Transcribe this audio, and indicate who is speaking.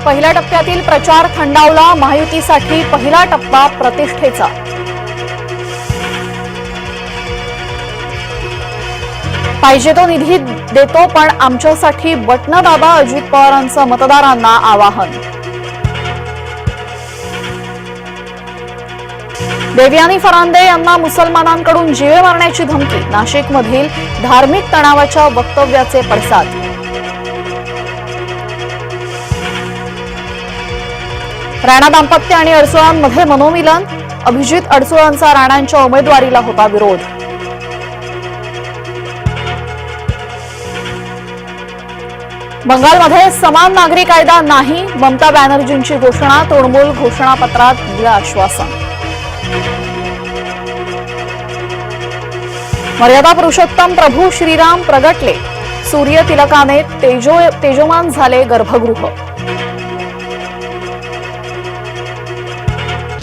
Speaker 1: पहिल्या टप्प्यातील प्रचार थंडावला। महायुतीसाठी पहिला टप्पा प्रतिष्ठेचा। पाहिजे तो निधी देतो पण आमच्यासाठी बटन दाबा, अजित पवारांचं मतदारांना आवाहन। देवयानी फरांदे यांना मुसलमानांकडून जीवे मारण्याची धमकी। नाशिकमधील धार्मिक तणावाच्या वक्तव्याचे पडसाद। राणा दाम्पत्य आणि अडसुळांमध्ये मनोमिलन। अभिजित अडसुळांचा राणांच्या उमेदवारीला होता विरोध। बंगालमध्ये समान नागरी कायदा नाही। ममता बॅनर्जींची घोषणा। तृणमूल घोषणापत्रात दिलं आश्वासन। मर्यादा पुरुषोत्तम प्रभू श्रीराम प्रगटले। सूर्य तिलकाने तेजोमान झाले गर्भगृह।